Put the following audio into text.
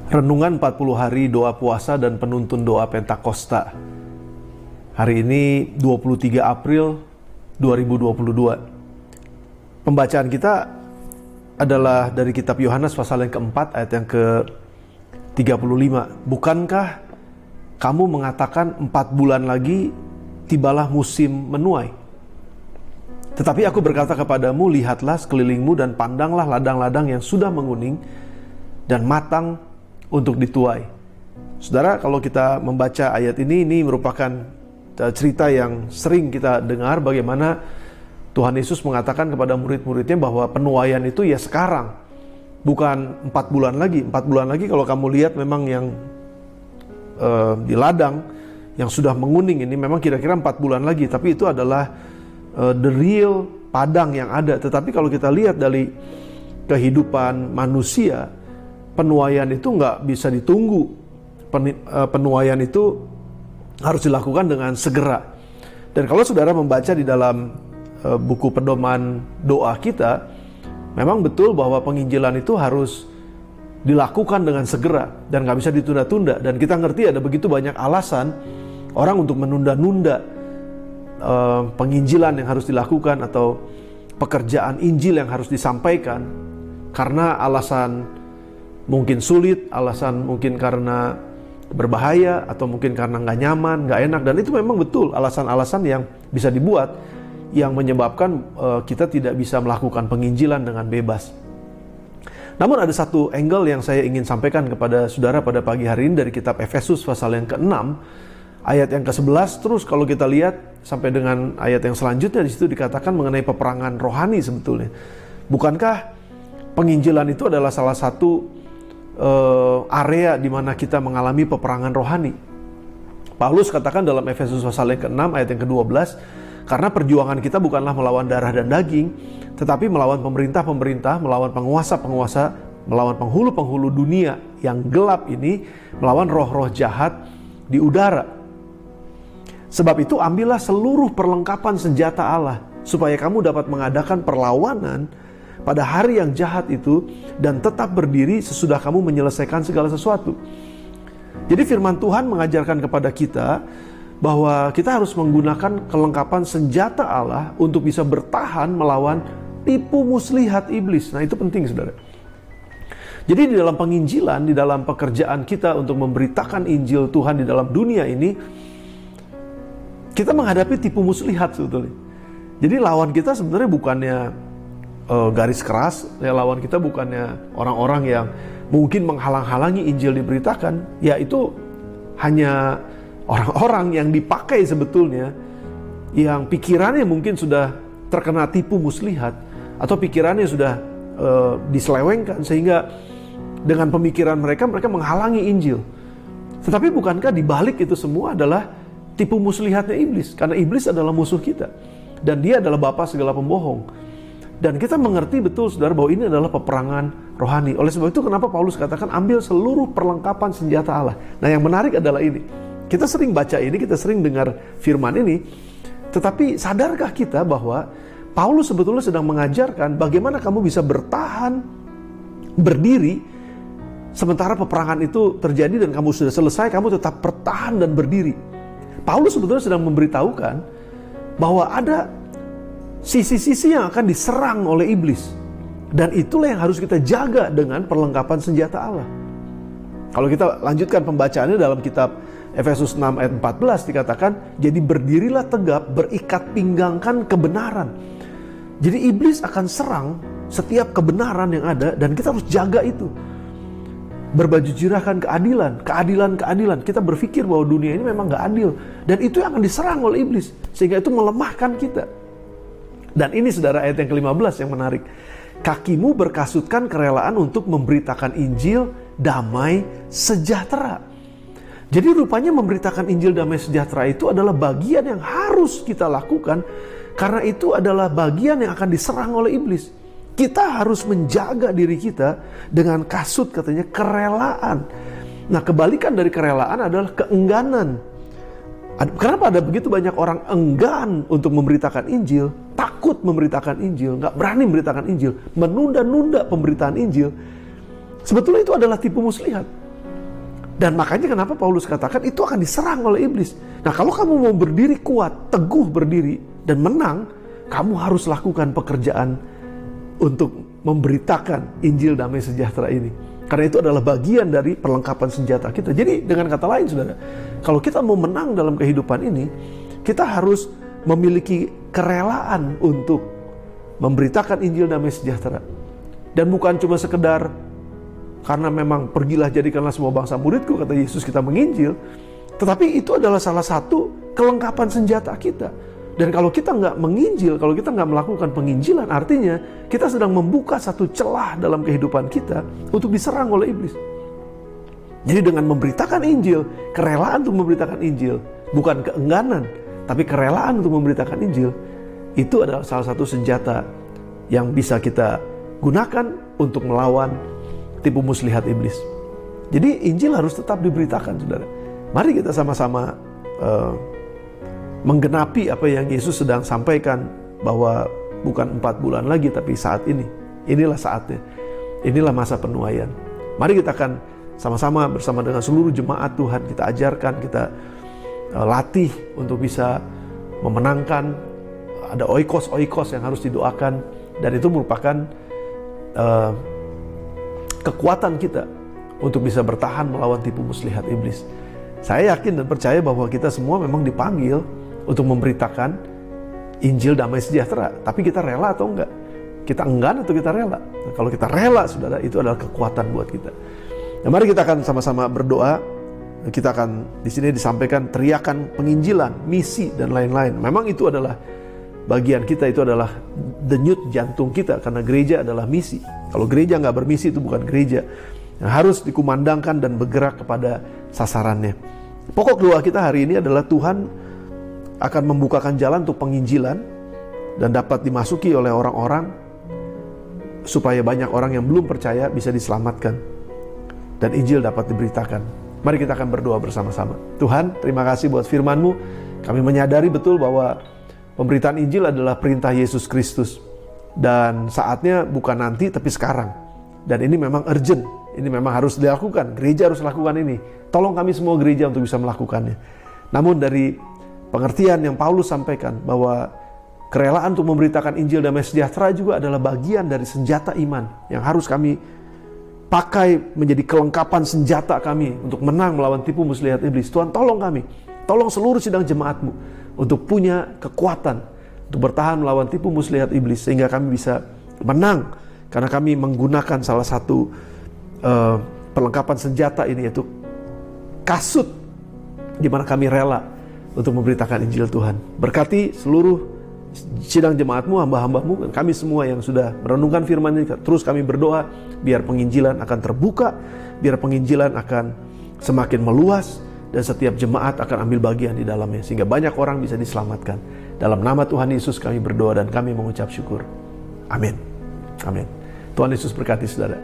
Renungan 40 hari doa puasa dan penuntun doa Pentakosta. Hari ini 23 April 2022. Pembacaan kita adalah dari kitab Yohanes pasal yang keempat ayat yang ke-35. Bukankah kamu mengatakan 4 bulan lagi tibalah musim menuai? Tetapi aku berkata kepadamu, lihatlah sekelilingmu dan pandanglah ladang-ladang yang sudah menguning dan matang untuk dituai. Saudara, kalau kita membaca ayat ini merupakan cerita yang sering kita dengar, bagaimana Tuhan Yesus mengatakan kepada murid-muridnya bahwa penuaian itu ya sekarang, bukan 4 bulan lagi. 4 bulan lagi kalau kamu lihat memang yang di ladang yang sudah menguning ini memang kira-kira 4 bulan lagi, tapi itu adalah the real padang yang ada. Tetapi kalau kita lihat dari kehidupan manusia, penuaian itu nggak bisa ditunggu. Penuaian itu harus dilakukan dengan segera. Dan kalau saudara membaca di dalam buku pedoman doa kita, memang betul bahwa penginjilan itu harus dilakukan dengan segera dan nggak bisa ditunda-tunda. Dan kita ngerti ada begitu banyak alasan orang untuk menunda-nunda penginjilan yang harus dilakukan atau pekerjaan Injil yang harus disampaikan karena alasan mungkin sulit, alasan mungkin karena berbahaya, atau mungkin karena nggak nyaman, nggak enak. Dan itu memang betul alasan-alasan yang bisa dibuat yang menyebabkan kita tidak bisa melakukan penginjilan dengan bebas. Namun ada satu angle yang saya ingin sampaikan kepada saudara pada pagi hari ini dari kitab Efesus pasal yang ke-6 ayat yang ke-11. Terus kalau kita lihat sampai dengan ayat yang selanjutnya, di situ dikatakan mengenai peperangan rohani sebetulnya. Bukankah penginjilan itu adalah salah satu area di mana kita mengalami peperangan rohani? Paulus katakan dalam Efesus pasal yang ke-6 ayat yang ke-12, karena perjuangan kita bukanlah melawan darah dan daging, tetapi melawan pemerintah-pemerintah, melawan penguasa-penguasa, melawan penghulu-penghulu dunia yang gelap ini, melawan roh-roh jahat di udara. Sebab itu ambillah seluruh perlengkapan senjata Allah, supaya kamu dapat mengadakan perlawanan pada hari yang jahat itu dan tetap berdiri sesudah kamu menyelesaikan segala sesuatu. Jadi firman Tuhan mengajarkan kepada kita bahwa kita harus menggunakan kelengkapan senjata Allah untuk bisa bertahan melawan tipu muslihat iblis. Nah, itu penting, saudara. Jadi di dalam penginjilan, di dalam pekerjaan kita untuk memberitakan Injil Tuhan di dalam dunia ini, kita menghadapi tipu muslihat sebetulnya. Jadi lawan kita sebenarnya bukannya garis keras, ya, lawan kita bukannya orang-orang yang mungkin menghalang-halangi Injil diberitakan, yaitu hanya orang-orang yang dipakai sebetulnya, yang pikirannya mungkin sudah terkena tipu muslihat, atau pikirannya sudah diselewengkan, sehingga dengan pemikiran mereka menghalangi Injil. Tetapi bukankah di balik itu semua adalah tipu muslihatnya iblis? Karena iblis adalah musuh kita, dan dia adalah bapa segala pembohong. Dan kita mengerti betul, saudara, bahwa ini adalah peperangan rohani. Oleh sebab itu kenapa Paulus katakan ambil seluruh perlengkapan senjata Allah. Nah, yang menarik adalah ini. Kita sering baca ini, kita sering dengar firman ini. Tetapi sadarkah kita bahwa Paulus sebetulnya sedang mengajarkan bagaimana kamu bisa bertahan, berdiri, sementara peperangan itu terjadi dan kamu sudah selesai, kamu tetap bertahan dan berdiri. Paulus sebetulnya sedang memberitahukan bahwa ada sisi-sisi yang akan diserang oleh iblis. Dan itulah yang harus kita jaga dengan perlengkapan senjata Allah. Kalau kita lanjutkan pembacaannya dalam kitab Efesus 6 ayat 14 dikatakan, jadi berdirilah tegap, berikat pinggangkan kebenaran. Jadi iblis akan serang setiap kebenaran yang ada dan kita harus jaga itu. Berbaju jirahkan keadilan. Kita berpikir bahwa dunia ini memang gak adil, dan itu yang akan diserang oleh iblis, sehingga itu melemahkan kita. Dan ini, saudara, ayat yang ke-15 yang menarik. Kakimu berkasutkan kerelaan untuk memberitakan Injil damai sejahtera. Jadi rupanya memberitakan Injil damai sejahtera itu adalah bagian yang harus kita lakukan, karena itu adalah bagian yang akan diserang oleh iblis. Kita harus menjaga diri kita dengan kasut, katanya, kerelaan. Nah, kebalikan dari kerelaan adalah keengganan. Kenapa ada begitu banyak orang enggan untuk memberitakan Injil, takut memberitakan Injil, nggak berani memberitakan Injil, menunda-nunda pemberitaan Injil? Sebetulnya itu adalah tipu muslihat. Dan makanya kenapa Paulus katakan itu akan diserang oleh iblis. Nah, kalau kamu mau berdiri kuat, teguh berdiri, dan menang, kamu harus lakukan pekerjaan untuk memberitakan Injil damai sejahtera ini. Karena itu adalah bagian dari perlengkapan senjata kita. Jadi dengan kata lain, saudara, kalau kita mau menang dalam kehidupan ini, kita harus memiliki kerelaan untuk memberitakan Injil damai sejahtera. Dan bukan cuma sekedar karena memang pergilah jadikanlah semua bangsa muridku, kata Yesus, kita menginjil. Tetapi itu adalah salah satu kelengkapan senjata kita. Dan kalau kita nggak menginjil, kalau kita nggak melakukan penginjilan, artinya kita sedang membuka satu celah dalam kehidupan kita untuk diserang oleh iblis. Jadi dengan memberitakan Injil, kerelaan untuk memberitakan Injil, bukan keengganan, tapi kerelaan untuk memberitakan Injil, itu adalah salah satu senjata yang bisa kita gunakan untuk melawan tipu muslihat iblis. Jadi Injil harus tetap diberitakan, saudara. Mari kita sama-sama menggenapi apa yang Yesus sedang sampaikan, bahwa bukan 4 bulan lagi, tapi saat ini. Inilah saatnya. Inilah masa penuaian. Mari kita akan sama-sama bersama dengan seluruh jemaat Tuhan, kita ajarkan, kita latih untuk bisa memenangkan. Ada oikos yang harus didoakan, dan itu merupakan kekuatan kita untuk bisa bertahan melawan tipu muslihat iblis. Saya yakin dan percaya bahwa kita semua memang dipanggil untuk memberitakan Injil damai sejahtera. Tapi kita rela atau enggak? Kita enggan atau kita rela? Nah, kalau kita rela, saudara, itu adalah kekuatan buat kita. Nah, mari kita akan sama-sama berdoa. Kita akan di sini disampaikan teriakan penginjilan, misi, dan lain-lain. Memang itu adalah bagian kita, itu adalah denyut jantung kita, karena gereja adalah misi. Kalau gereja nggak bermisi, itu bukan gereja. Nah, harus dikumandangkan dan bergerak kepada sasarannya. Pokok doa kita hari ini adalah Tuhan akan membukakan jalan untuk penginjilan dan dapat dimasuki oleh orang-orang, supaya banyak orang yang belum percaya bisa diselamatkan dan Injil dapat diberitakan. Mari kita akan berdoa bersama-sama. Tuhan, terima kasih buat firman-Mu. Kami menyadari betul bahwa pemberitaan Injil adalah perintah Yesus Kristus, dan saatnya bukan nanti tapi sekarang. Dan ini memang urgent, ini memang harus dilakukan. Gereja harus lakukan ini. Tolong kami semua gereja untuk bisa melakukannya. Namun dari pengertian yang Paulus sampaikan, bahwa kerelaan untuk memberitakan Injil damai sejahtera juga adalah bagian dari senjata iman yang harus kami pakai menjadi kelengkapan senjata kami untuk menang melawan tipu muslihat iblis. Tuhan, tolong kami, tolong seluruh sidang jemaat-Mu untuk punya kekuatan untuk bertahan melawan tipu muslihat iblis, sehingga kami bisa menang, karena kami menggunakan salah satu perlengkapan senjata ini, yaitu kasut, di mana kami rela untuk memberitakan Injil Tuhan. Berkati seluruh sidang jemaat-Mu, hamba-hamba-Mu, dan kami semua yang sudah merenungkan firman ini. Terus kami berdoa biar penginjilan akan terbuka, biar penginjilan akan semakin meluas, dan setiap jemaat akan ambil bagian di dalamnya, sehingga banyak orang bisa diselamatkan. Dalam nama Tuhan Yesus kami berdoa dan kami mengucap syukur. Amin. Amin. Tuhan Yesus berkati saudara.